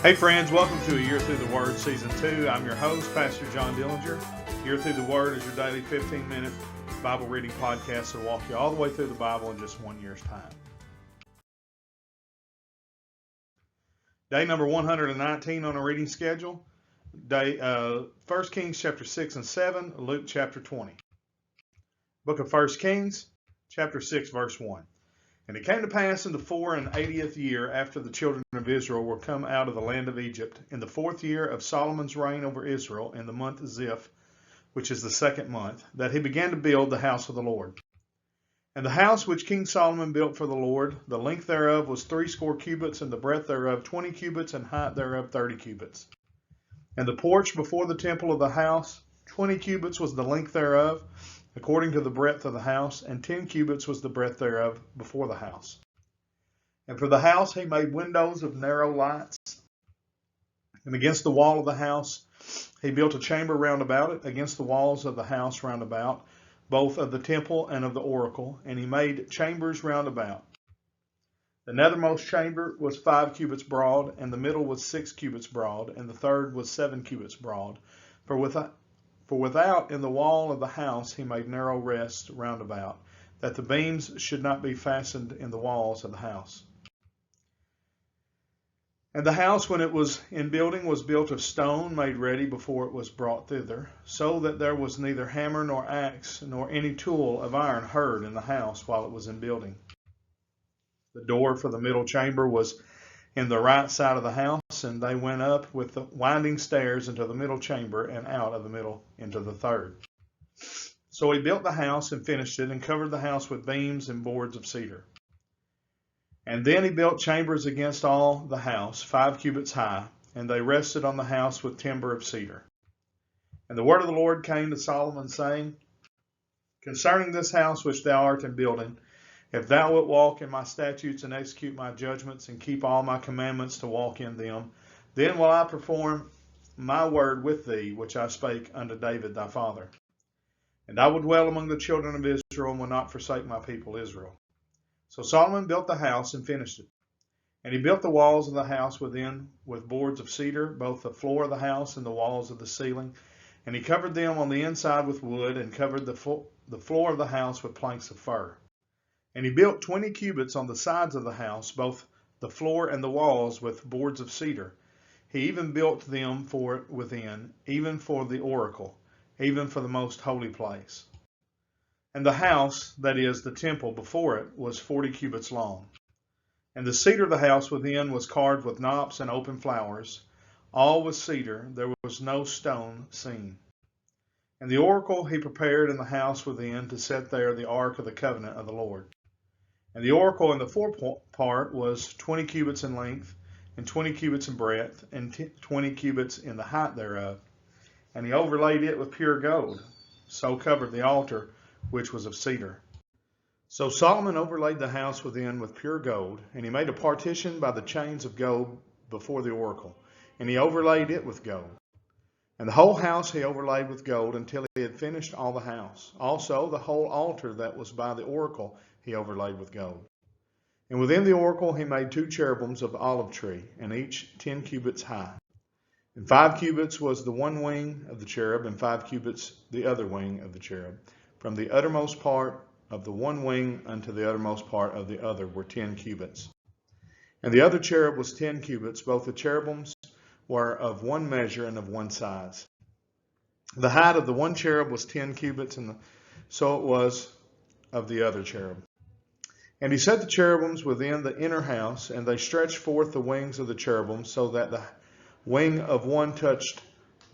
Hey friends, welcome to A Year Through the Word Season 2. I'm your host, Pastor John Dillinger. Year Through the Word is your daily 15-minute Bible reading podcast that will walk you all the way through the Bible in just 1 year's time. Day number 119 on our reading schedule. 1 Kings chapter 6 and 7, Luke chapter 20. Book of 1 Kings chapter 6 verse 1. And it came to pass in the 84th year after the children of Israel were come out of the land of Egypt, in the 4th year of Solomon's reign over Israel, in the month Ziph, which is the 2nd month, that he began to build the house of the Lord. And the house which King Solomon built for the Lord, the length thereof was 60 cubits, and the breadth thereof 20 cubits, and height thereof 30 cubits. And the porch before the temple of the house, 20 cubits was the length thereof, according to the breadth of the house, and 10 cubits was the breadth thereof before the house. And for the house he made windows of narrow lights. And against the wall of the house he built a chamber round about it, against the walls of the house round about, both of the temple and of the oracle. And he made chambers round about. The nethermost chamber was 5 cubits broad, and the middle was 6 cubits broad, and the third was 7 cubits broad. For without in the wall of the house he made narrow rests round about, that the beams should not be fastened in the walls of the house. And the house, when it was in building, was built of stone made ready before it was brought thither, so that there was neither hammer nor axe nor any tool of iron heard in the house while it was in building. The door for the middle chamber was in the right side of the house, and they went up with the winding stairs into the middle chamber, and out of the middle into the third. So he built the house and finished it, and covered the house with beams and boards of cedar. And then he built chambers against all the house, 5 cubits high, and they rested on the house with timber of cedar. And the word of the Lord came to Solomon, saying, Concerning this house which thou art in building, if thou wilt walk in my statutes and execute my judgments and keep all my commandments to walk in them, then will I perform my word with thee, which I spake unto David thy father. And I will dwell among the children of Israel, and will not forsake my people Israel. So Solomon built the house and finished it. And he built the walls of the house within with boards of cedar, both the floor of the house and the walls of the ceiling. And he covered them on the inside with wood, and covered the floor of the house with planks of fir. And he built 20 cubits on the sides of the house, both the floor and the walls, with boards of cedar. He even built them for it within, even for the oracle, even for the most holy place. And the house, that is, the temple before it, was 40 cubits long. And the cedar of the house within was carved with knops and open flowers. All was cedar, there was no stone seen. And the oracle he prepared in the house within, to set there the ark of the covenant of the Lord. And the oracle in the forepart was 20 cubits in length, and 20 cubits in breadth, and 20 cubits in the height thereof. And he overlaid it with pure gold, so covered the altar, which was of cedar. So Solomon overlaid the house within with pure gold, and he made a partition by the chains of gold before the oracle, and he overlaid it with gold. And the whole house he overlaid with gold until he had finished all the house. Also the whole altar that was by the oracle he overlaid with gold. And within the oracle he made 2 cherubims of olive tree, and each 10 cubits high. And 5 cubits was the one wing of the cherub, and 5 cubits the other wing of the cherub. From the uttermost part of the one wing unto the uttermost part of the other were 10 cubits. And the other cherub was 10 cubits. Both the cherubims were of one measure and of one size. The height of the one cherub was 10 cubits, and so it was of the other cherub. And he set the cherubims within the inner house, and they stretched forth the wings of the cherubims, so that the wing of one touched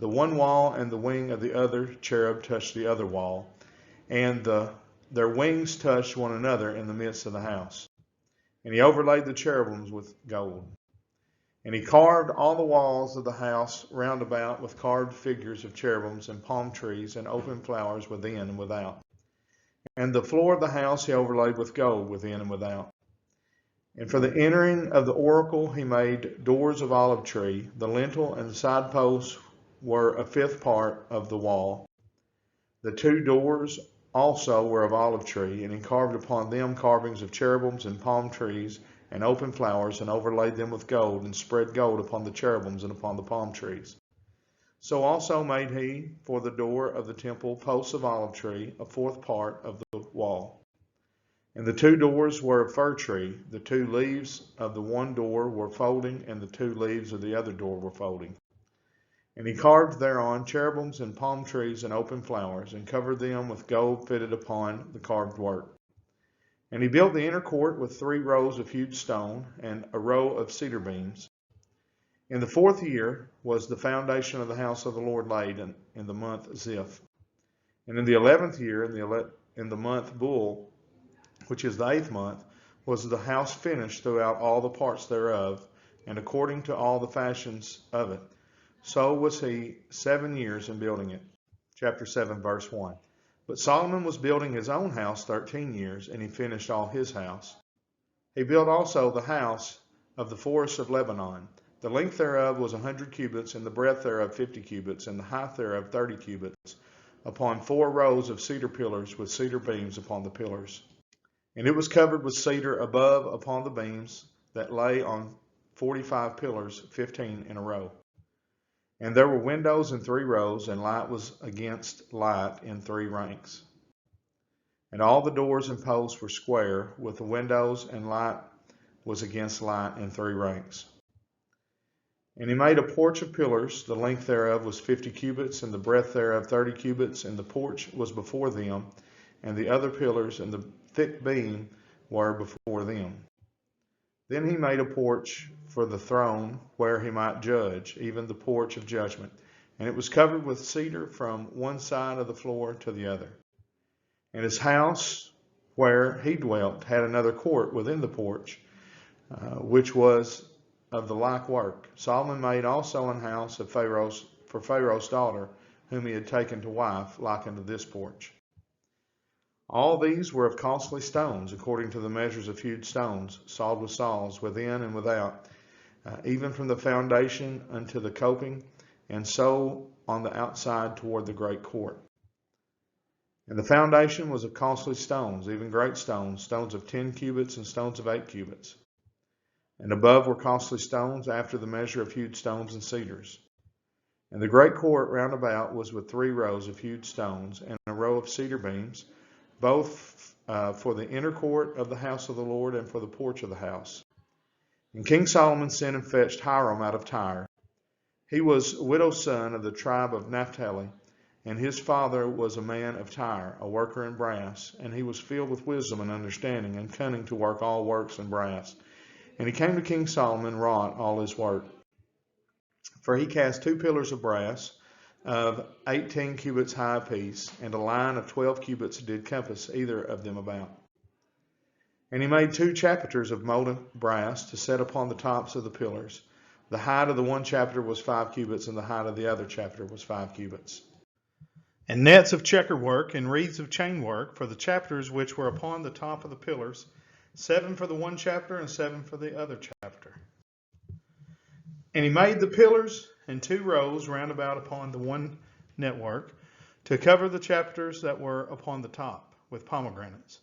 the one wall, and the wing of the other cherub touched the other wall. And their wings touched one another in the midst of the house. And he overlaid the cherubims with gold. And he carved all the walls of the house round about with carved figures of cherubims and palm trees and open flowers within and without. And the floor of the house he overlaid with gold within and without. And for the entering of the oracle he made doors of olive tree. The lintel and the side posts were a 5th part of the wall. The 2 doors also were of olive tree, and he carved upon them carvings of cherubims and palm trees and open flowers, and overlaid them with gold, and spread gold upon the cherubims and upon the palm trees. So also made he for the door of the temple posts of olive tree, a fourth part of the wall. And the two doors were of fir tree. The two leaves of the one door were folding, and the two leaves of the other door were folding. And he carved thereon cherubims and palm trees and open flowers, and covered them with gold fitted upon the carved work. And he built the inner court with 3 rows of hewed stone, and a row of cedar beams. In the 4th year was the foundation of the house of the Lord laid in the month Ziph. And in the 11th year, in the month Bul, which is the 8th month, was the house finished throughout all the parts thereof, and according to all the fashions of it. So was he 7 years in building it. Chapter 7, verse 1. But Solomon was building his own house 13 years, and he finished all his house. He built also the house of the forest of Lebanon. The length thereof was 100 cubits, and the breadth thereof 50 cubits, and the height thereof 30 cubits, upon 4 rows of cedar pillars with cedar beams upon the pillars. And it was covered with cedar above upon the beams that lay on 45 pillars, 15 in a row. And there were windows in 3 rows, and light was against light in 3 ranks. And all the doors and posts were square, with the windows, and light was against light in 3 ranks. And he made a porch of pillars. The length thereof was 50 cubits, and the breadth thereof 30 cubits, and the porch was before them, and the other pillars and the thick beam were before them. Then he made a porch for the throne where he might judge, even the porch of judgment. And it was covered with cedar from one side of the floor to the other. And his house where he dwelt had another court within the porch, which was of the like work. Solomon made also an house of for Pharaoh's daughter, whom he had taken to wife, like unto this porch. All these were of costly stones, according to the measures of hewed stones, sawed with saws, within and without, even from the foundation unto the coping, and so on the outside toward the great court. And the foundation was of costly stones, even great stones, stones of 10 cubits and stones of 8 cubits. And above were costly stones, after the measure of hewed stones and cedars. And the great court round about was with 3 rows of hewed stones, and a row of cedar beams, both for the inner court of the house of the Lord and for the porch of the house. And King Solomon sent and fetched Hiram out of Tyre. He was a widow's son of the tribe of Naphtali, and his father was a man of Tyre, a worker in brass, and he was filled with wisdom and understanding, and cunning to work all works in brass. And he came to King Solomon, wrought all his work. For he cast 2 pillars of brass, of 18 cubits high apiece, and a line of 12 cubits did compass either of them about. And he made 2 chapiters of molten brass to set upon the tops of the pillars. The height of the one chapiter was 5 cubits, and the height of the other chapiter was 5 cubits. And nets of checker work and wreaths of chain work for the chapiters which were upon the top of the pillars, 7 for the one chapiter and 7 for the other chapiter. And he made the pillars in 2 rows round about upon the one network, to cover the chapiters that were upon the top with pomegranates.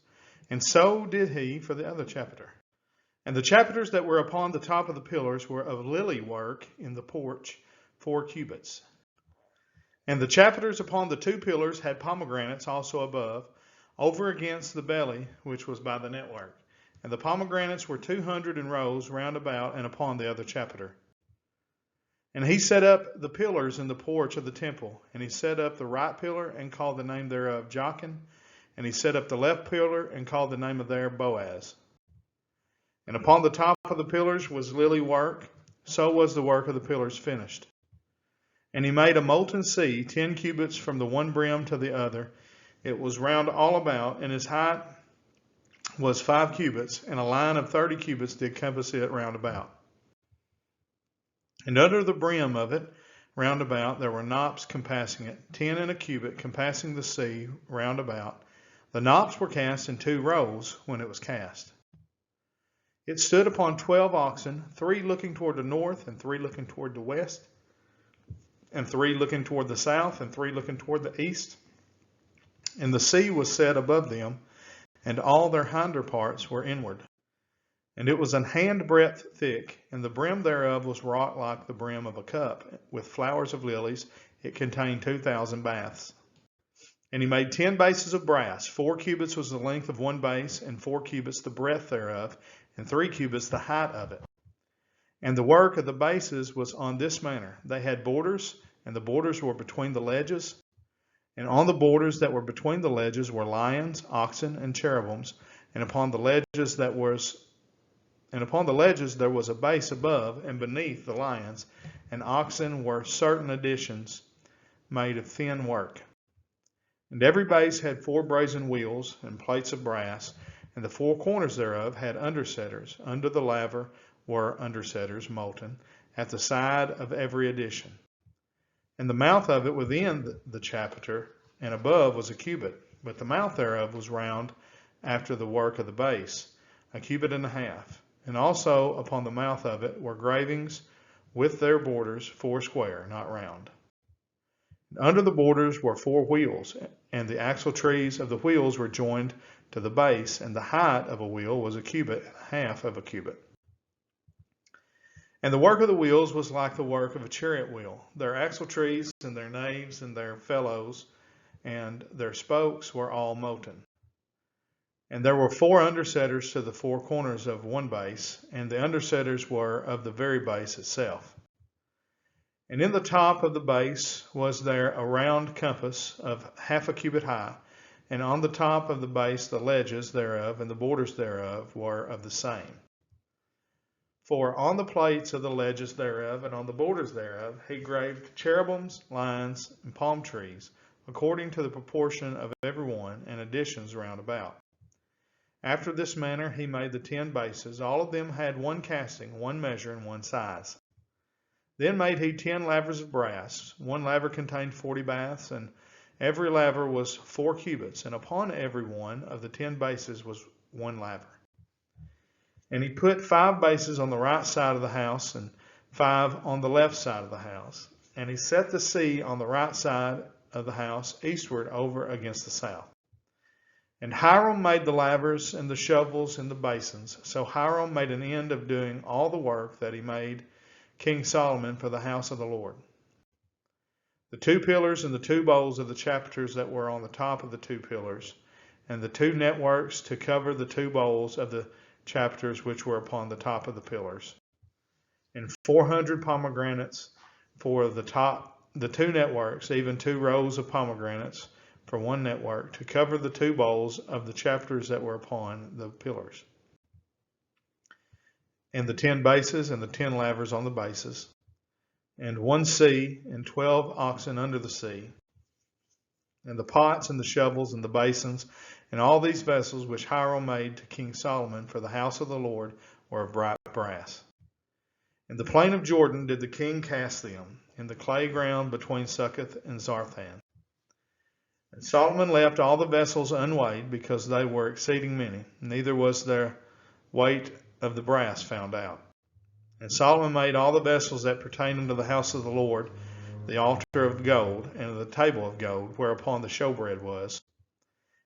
And so did he for the other chapiter. And the chapiters that were upon the top of the pillars were of lily work in the porch, 4 cubits. And the chapiters upon the 2 pillars had pomegranates also above, over against the belly, which was by the network. And the pomegranates were 200 in rows round about and upon the other chapiter. And he set up the pillars in the porch of the temple. And he set up the right pillar and called the name thereof Jachin. And he set up the left pillar and called the name of there Boaz. And upon the top of the pillars was lily work. So was the work of the pillars finished. And he made a molten sea, 10 cubits from the one brim to the other. It was round all about, and his height was 5 cubits, and a line of 30 cubits did compass it round about. And under the brim of it, round about, there were knops compassing it, 10 in a cubit, compassing the sea round about. The knops were cast in 2 rows when it was cast. It stood upon 12 oxen, 3 looking toward the north, and 3 looking toward the west, and 3 looking toward the south, and 3 looking toward the east. And the sea was set above them, and all their hinder parts were inward. And it was an handbreadth thick, and the brim thereof was wrought like the brim of a cup, with flowers of lilies. It contained 2,000 baths. And he made 10 bases of brass. 4 cubits was the length of one base, and 4 cubits the breadth thereof, and 3 cubits the height of it. And the work of the bases was on this manner. They had borders, and the borders were between the ledges. And on the borders that were between the ledges were lions, oxen, and cherubims. And upon the ledges there was a base above, and beneath the lions and oxen were certain additions made of thin work. And every base had 4 brazen wheels and plates of brass, and the 4 corners thereof had undersetters. Under the laver were undersetters molten at the side of every addition. And the mouth of it within the chapiter and above was a cubit, but the mouth thereof was round after the work of the base, a cubit and a half. And also upon the mouth of it were gravings with their borders 4 square, not round. And under the borders were 4 wheels, and the axle trees of the wheels were joined to the base, and the height of a wheel was a cubit and a half of a cubit. And the work of the wheels was like the work of a chariot wheel. Their axle trees and their naves and their felloes and their spokes were all molten. And there were 4 undersetters to the 4 corners of one base, and the undersetters were of the very base itself. And in the top of the base was there a round compass of half a cubit high, and on the top of the base the ledges thereof and the borders thereof were of the same. For on the plates of the ledges thereof and on the borders thereof he graved cherubims, lions, and palm trees, according to the proportion of every one, and additions round about. After this manner he made the 10 bases. All of them had 1 casting, 1 measure, and 1 size. Then made he 10 lavers of brass. 1 laver contained 40 baths, and every laver was 4 cubits, and upon every one of the 10 bases was 1 laver. And he put 5 bases on the right side of the house, and 5 on the left side of the house. And he set the sea on the right side of the house, eastward over against the south. And Hiram made the lavers and the shovels and the basins. So Hiram made an end of doing all the work that he made King Solomon for the house of the Lord. The 2 pillars and the 2 bowls of the chapiters that were on the top of the 2 pillars, and the 2 networks to cover the 2 bowls of the chapiters which were upon the top of the pillars, and 400 pomegranates for the 2 networks, even 2 rows of pomegranates for 1 network, to cover the 2 bowls of the chapiters that were upon the pillars, and the 10 bases and the 10 lavers on the bases, and 1 sea and 12 oxen under the sea, and the pots and the shovels and the basins, and all these vessels which Hiram made to King Solomon for the house of the Lord were of bright brass. In the plain of Jordan did the king cast them, in the clay ground between Succoth and Zarthan. And Solomon left all the vessels unweighed, because they were exceeding many, neither was their weight of the brass found out. And Solomon made all the vessels that pertain unto the house of the Lord, the altar of gold, and the table of gold, whereupon the showbread was,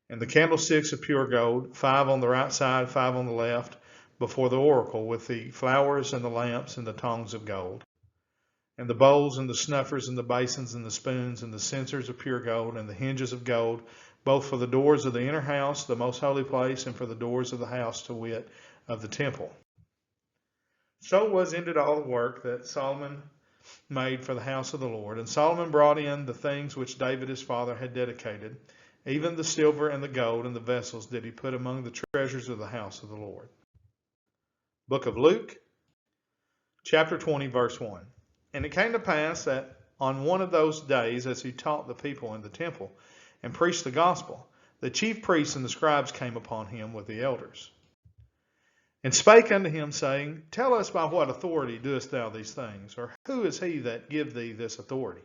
and the candlesticks of pure gold, 5 on the right side, 5 on the left, before the oracle, with the flowers and the lamps and the tongs of gold, and the bowls and the snuffers and the basins and the spoons and the censers of pure gold, and the hinges of gold, both for the doors of the inner house, the most holy place, and for the doors of the house, to wit, of the temple. So was ended all the work that Solomon made for the house of the Lord. And Solomon brought in the things which David his father had dedicated, even the silver and the gold and the vessels did he put among the treasures of the house of the Lord. Book of Luke, chapter 20, verse 1. And it came to pass that on one of those days, as he taught the people in the temple and preached the gospel, the chief priests and the scribes came upon him with the elders, and spake unto him, saying, Tell us, by what authority doest thou these things? Or who is he that give thee this authority?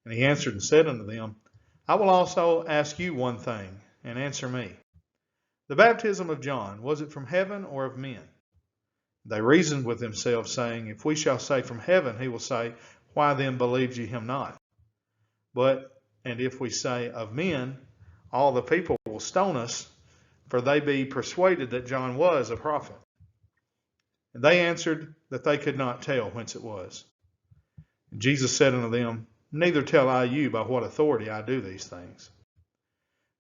And he answered and said unto them, I will also ask you one thing, and answer me. The baptism of John, was it from heaven or of men? They reasoned with themselves, saying, If we shall say from heaven, he will say, Why then believed ye him not? And if we say of men, all the people will stone us, for they be persuaded that John was a prophet. And they answered that they could not tell whence it was. And Jesus said unto them, Neither tell I you by what authority I do these things.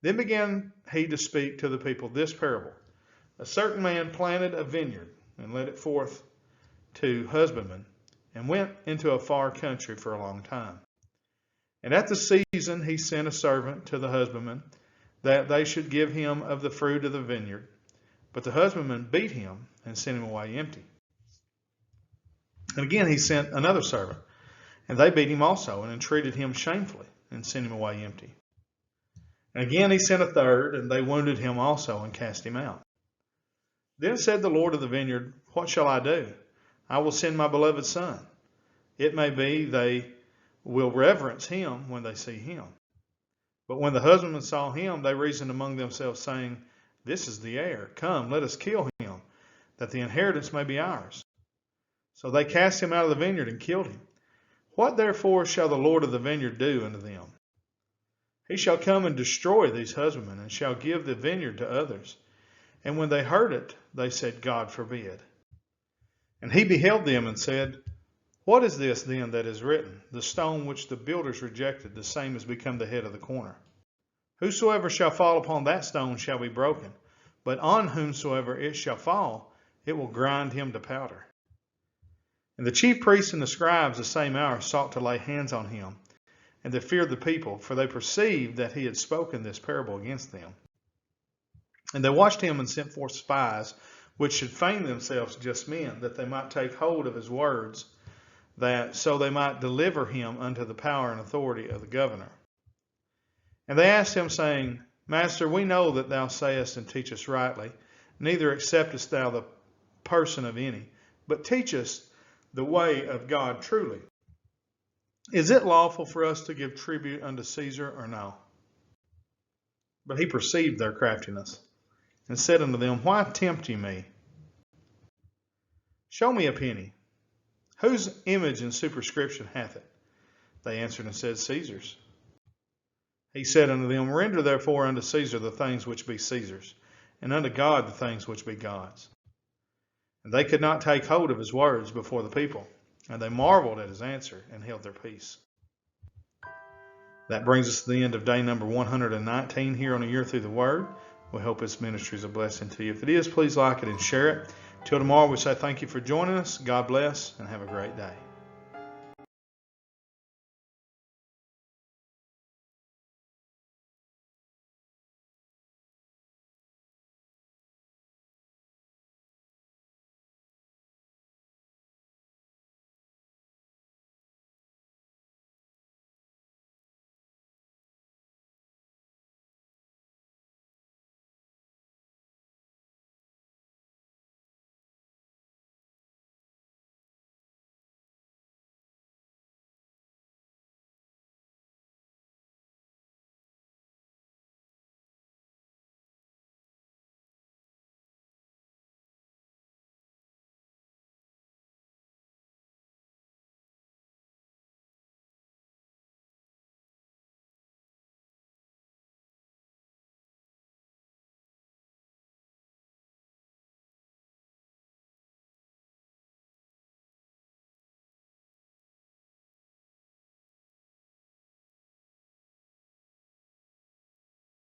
Then began he to speak to the people this parable. A certain man planted a vineyard, and led it forth to husbandmen, and went into a far country for a long time. And at the season he sent a servant to the husbandmen, that they should give him of the fruit of the vineyard. But the husbandman beat him, and sent him away empty. And again he sent another servant, and they beat him also, and entreated him shamefully, and sent him away empty. And again he sent a third, and they wounded him also, and cast him out. Then said the Lord of the vineyard, What shall I do? I will send my beloved son. It may be they will reverence him when they see him. But when the husbandmen saw him, they reasoned among themselves, saying, This is the heir. Come, let us kill him, that the inheritance may be ours. So they cast him out of the vineyard and killed him. What therefore shall the Lord of the vineyard do unto them? He shall come and destroy these husbandmen, and shall give the vineyard to others. And when they heard it, they said, God forbid. And he beheld them and said, What is this then that is written? The stone which the builders rejected, the same has become the head of the corner. Whosoever shall fall upon that stone shall be broken, but on whomsoever it shall fall, it will grind him to powder. And the chief priests and the scribes the same hour sought to lay hands on him, and they feared the people, for they perceived that he had spoken this parable against them. And they watched him and sent forth spies, which should feign themselves just men, that they might take hold of his words, that so they might deliver him unto the power and authority of the governor. And they asked him, saying, Master, we know that thou sayest and teachest rightly, neither acceptest thou the person of any, but teachest the way of God truly. Is it lawful for us to give tribute unto Caesar or no? But he perceived their craftiness, and said unto them, Why tempt ye me? Show me a penny. Whose image and superscription hath it? They answered and said, Caesar's. He said unto them, Render therefore unto Caesar the things which be Caesar's, and unto God the things which be God's. And they could not take hold of his words before the people, and they marveled at his answer, and held their peace. That brings us to the end of day number 119 here on A Year Through the Word. We hope this ministry is a blessing to you. If it is, please like it and share it. Till tomorrow, we say thank you for joining us. God bless, and have a great day.